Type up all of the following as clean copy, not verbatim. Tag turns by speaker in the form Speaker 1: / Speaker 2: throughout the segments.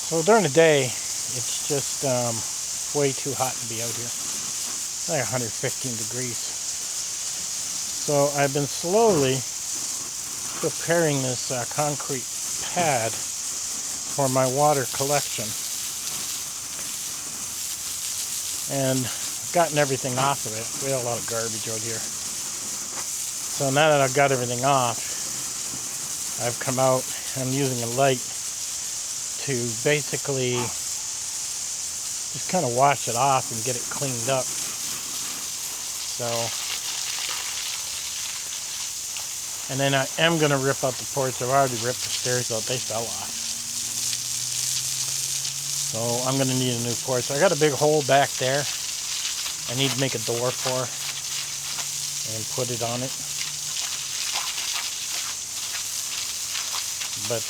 Speaker 1: So during the day, it's just way too hot to be out here. Like 115 degrees. So I've been slowly preparing this concrete pad for my water collection. And gotten everything off of it. We have a lot of garbage out here. So now that I've got everything off, I've come out, I'm using a light to basically just kind of wash it off and get it cleaned up. So, and then I am going to rip out the porch. I've already ripped the stairs out. They fell off. So I'm going to need a new porch. I got a big hole back there I need to make a door for and put it on it. But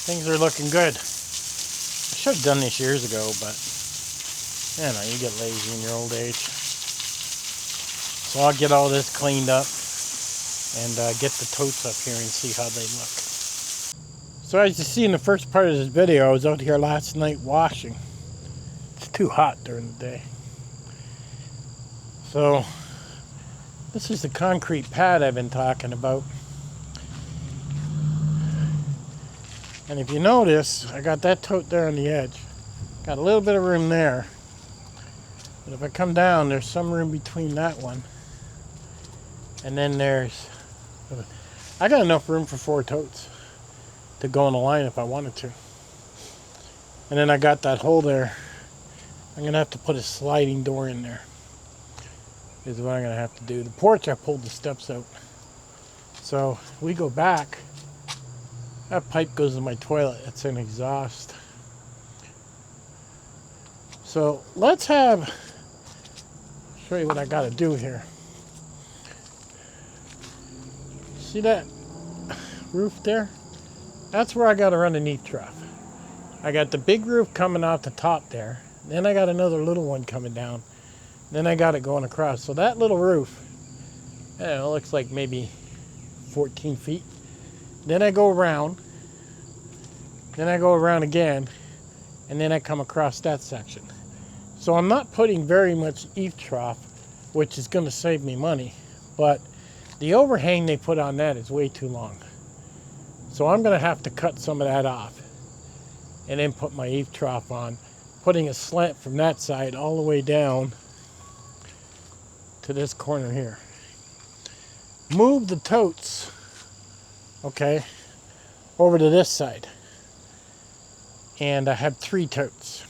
Speaker 1: things are looking good. I should have done this years ago, but you know, you get lazy in your old age. So I'll get all this cleaned up and get the totes up here and see how they look. So as you see in the first part of this video, I was out here last night washing. It's too hot during the day. So this is the concrete pad I've been talking about. And if you notice, I got that tote there on the edge. Got a little bit of room there. But if I come down, there's some room between that one. And then I got enough room for 4 totes to go in a line if I wanted to. And then I got that hole there. I'm going to have to put a sliding door in there. Is what I'm going to have to do. The porch, I pulled the steps out. So we go back. That pipe goes to my toilet. It's an exhaust. So let's show you what I got to do here. See that roof there? That's where I got to run an eave trough. I got the big roof coming off the top there. Then I got another little one coming down. Then I got it going across. So that little roof, it looks like maybe 14 feet. Then I go around. Then I go around again. And then I come across that section. So I'm not putting very much eave trough, which is going to save me money. But the overhang they put on that is way too long. So I'm going to have to cut some of that off. And then put my eave trough on. Putting a slant from that side all the way down to this corner here. Move the totes, okay, over to this side. And I have 3 totes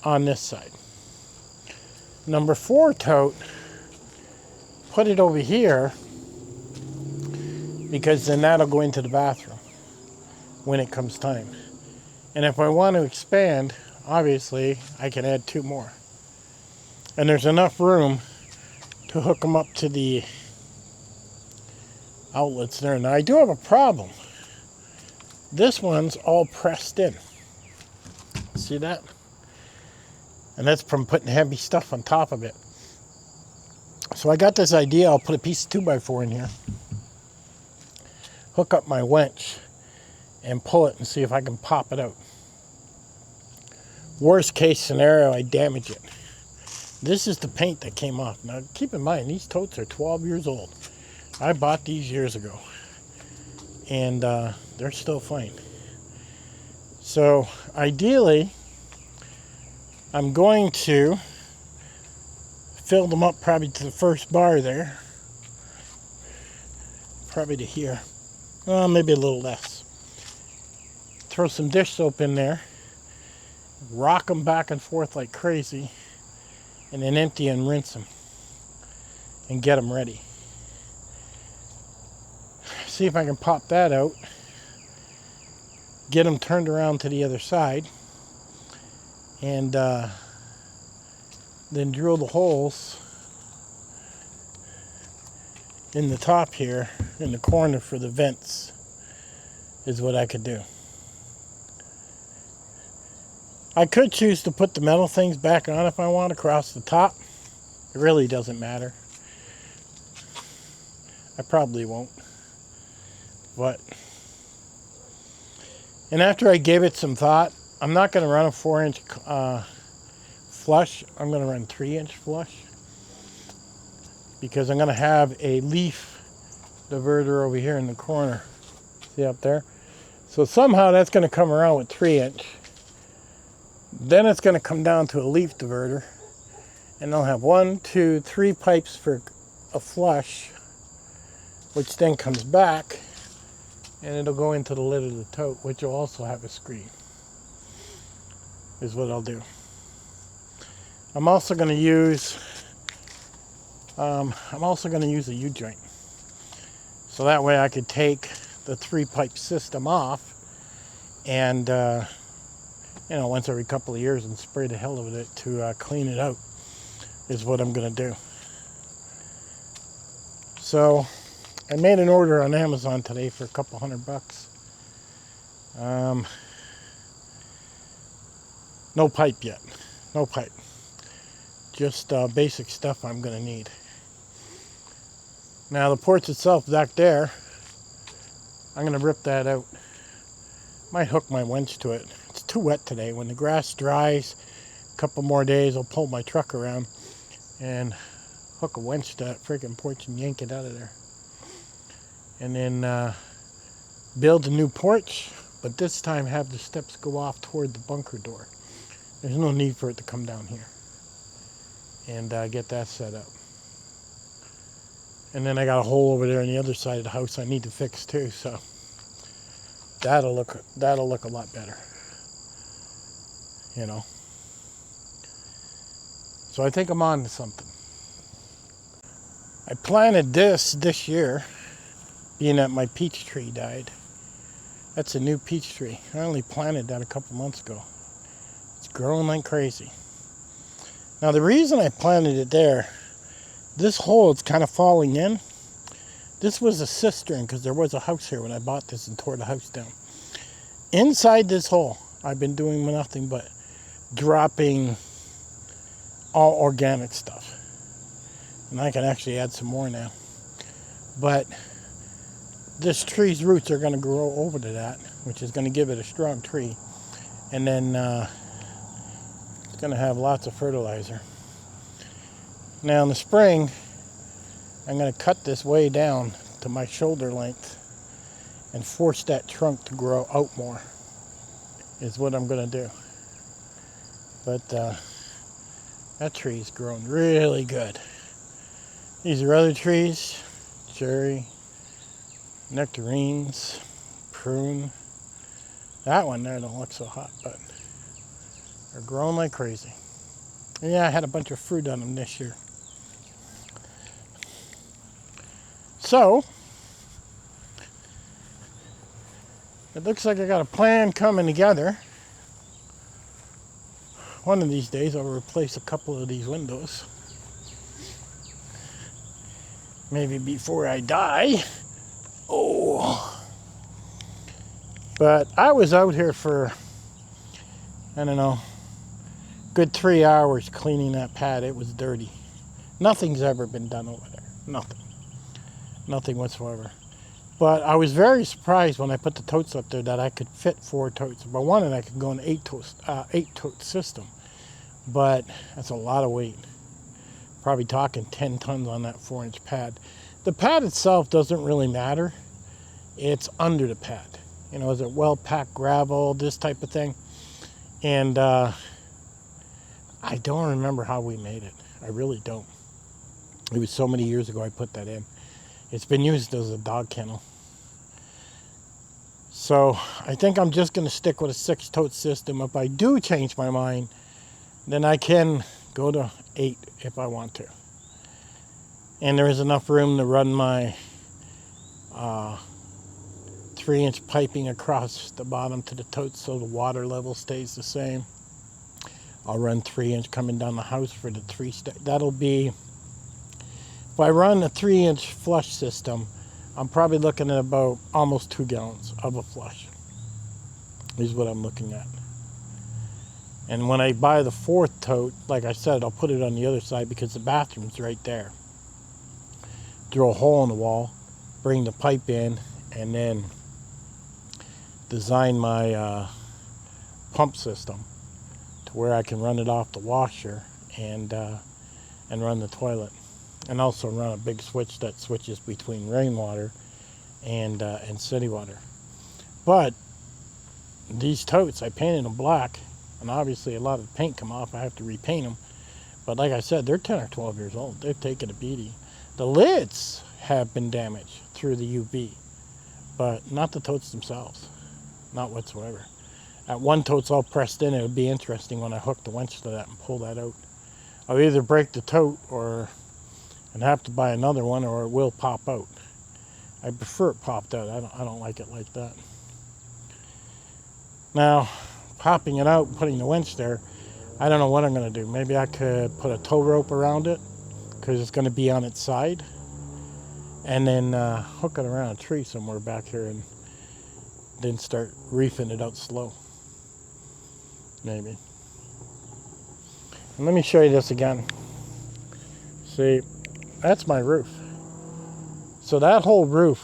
Speaker 1: on this side. Number 4 tote, put it over here because then that'll go into the bathroom when it comes time. And if I want to expand, obviously I can add 2 more. And there's enough room to hook them up to the outlets there. Now I do have a problem. This one's all pressed in. See that? And that's from putting heavy stuff on top of it. So I got this idea. I'll put a piece of 2x4 in here. Hook up my winch and pull it and see if I can pop it out. Worst case scenario, I damage it. This is the paint that came off. Now keep in mind, these totes are 12 years old. I bought these years ago. And they're still fine. So ideally, I'm going to fill them up probably to the first bar there. Probably to here. Maybe a little less. Throw some dish soap in there. Rock them back and forth like crazy. And then empty and rinse them. And get them ready. See if I can pop that out. Get them turned around to the other side. And then drill the holes in the top here, in the corner for the vents, is what I could do. I could choose to put the metal things back on if I want across the top. It really doesn't matter. I probably won't. But And after I gave it some thought, I'm not going to run a 4-inch flush. I'm going to run 3-inch flush, because I'm going to have a leaf diverter over here in the corner. See up there? So somehow that's going to come around with 3-inch. Then it's going to come down to a leaf diverter. And I'll have 1, 2, 3 pipes for a flush, which then comes back, and it'll go into the lid of the tote, which will also have a screen, is what I'll do. I'm also going to use a U-joint. So that way I could take the 3-pipe system off and, once every couple of years and spray the hell out of it to clean it out, is what I'm going to do. So I made an order on Amazon today for a couple $100. No pipe yet. No pipe. Just basic stuff I'm going to need. Now the porch itself back there, I'm going to rip that out. Might hook my winch to it. It's too wet today. When the grass dries, a couple more days, I'll pull my truck around and hook a winch to that freaking porch and yank it out of there. And then build a new porch, but this time have the steps go off toward the bunker door. There's no need for it to come down here. And get that set up. And then I got a hole over there on the other side of the house I need to fix too, so that'll look a lot better. So I think I'm on to something. I planted this year, being that my peach tree died. That's a new peach tree. I only planted that a couple months ago. It's growing like crazy. Now the reason I planted it there, this hole is kind of falling in. This was a cistern because there was a house here when I bought this and tore the house down. Inside this hole, I've been doing nothing but dropping all organic stuff. And I can actually add some more now. But this tree's roots are going to grow over to that, which is going to give it a strong tree. And then it's going to have lots of fertilizer. Now in the spring, I'm going to cut this way down to my shoulder length and force that trunk to grow out more, is what I'm going to do. But that tree's grown really good. These are other trees: cherry, nectarines, prune. That one there don't look so hot, but they're growing like crazy. And yeah, I had a bunch of fruit on them this year. So it looks like I got a plan coming together. One of these days I'll replace a couple of these windows. Maybe before I die. Oh. But I was out here for, I don't know, good 3 hours cleaning that pad. It was dirty. Nothing's ever been done over there. Nothing. Nothing whatsoever. But I was very surprised when I put the totes up there that I could fit 4 totes. If I wanted, I could go an 8-tote system. But that's a lot of weight. Probably talking 10 tons on that 4-inch pad. The pad itself doesn't really matter. It's under the pad. Is it well-packed gravel, this type of thing? And I don't remember how we made it. I really don't. It was so many years ago I put that in. It's been used as a dog kennel. So I think I'm just going to stick with a 6-tote system. If I do change my mind, then I can go to 8 if I want to. And there is enough room to run my 3-inch piping across the bottom to the totes so the water level stays the same. I'll run 3-inch coming down the house for the 3-step. That'll be, if I run a 3-inch flush system, I'm probably looking at about almost 2 gallons of a flush, is what I'm looking at. And when I buy the 4th tote, like I said, I'll put it on the other side because the bathroom's right there. Drill a hole in the wall, bring the pipe in, and then design my pump system to where I can run it off the washer and run the toilet, and also run a big switch that switches between rainwater and city water. But these totes, I painted them black, and obviously a lot of the paint come off. I have to repaint them. But like I said, they're 10 or 12 years old. They've taken a beating. The lids have been damaged through the UV, but not the totes themselves, not whatsoever. That one tote's all pressed in. It would be interesting when I hook the winch to that and pull that out. I'll either break the tote and have to buy another one, or it will pop out. I prefer it popped out. I don't like it like that. Now, popping it out, putting the winch there, I don't know what I'm going to do. Maybe I could put a tow rope around it because it's going to be on its side, and then hook it around a tree somewhere back here and then start reefing it out slow. Maybe. And let me show you this again. See, that's my roof. So that whole roof,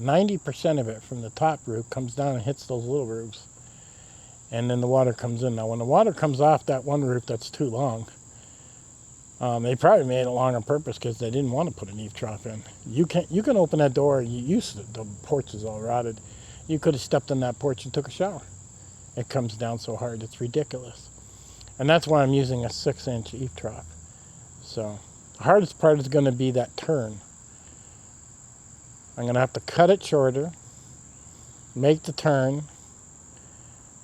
Speaker 1: 90% of it from the top roof comes down and hits those little roofs. And then the water comes in. Now, when the water comes off that one roof that's too long, they probably made it long on purpose because they didn't want to put an eave trough in. You can open that door. The porch is all rotted. You could have stepped on that porch and took a shower. It comes down so hard, it's ridiculous. And that's why I'm using a 6-inch eave trough. So the hardest part is going to be that turn. I'm going to have to cut it shorter, make the turn,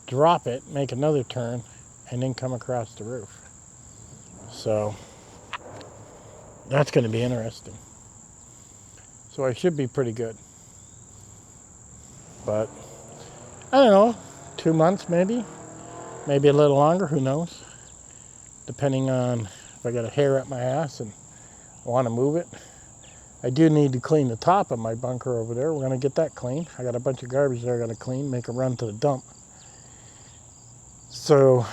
Speaker 1: drop it, make another turn, and then come across the roof. So that's going to be interesting. So I should be pretty good. But I don't know, 2 months maybe a little longer, who knows, depending on if I got a hair up my ass and want to move it. I do need to clean the top of my bunker over there. We're going to get that clean. I got a bunch of garbage there I got to clean, make a run to the dump. So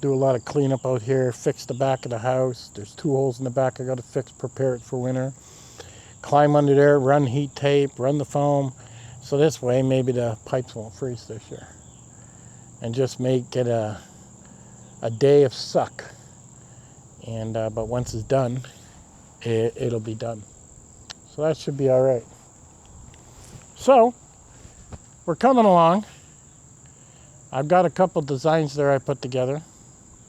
Speaker 1: do a lot of cleanup out here, fix the back of the house. There's 2 holes in the back I got to fix, prepare it for winter. Climb under there, run heat tape, run the foam. So this way maybe the pipes won't freeze this year. And just make it a day of suck. And but once it's done, it'll be done. So that should be all right. So we're coming along. I've got a couple designs there I put together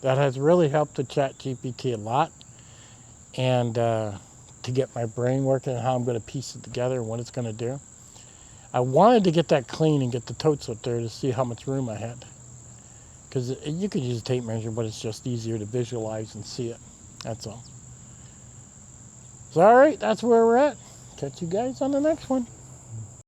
Speaker 1: that has really helped the ChatGPT a lot, and to get my brain working and how I'm going to piece it together and what it's going to do. I wanted to get that clean and get the totes up there to see how much room I had, because you could use a tape measure, but it's just easier to visualize and see it. That's all. So all right, that's where we're at. Catch you guys on the next one.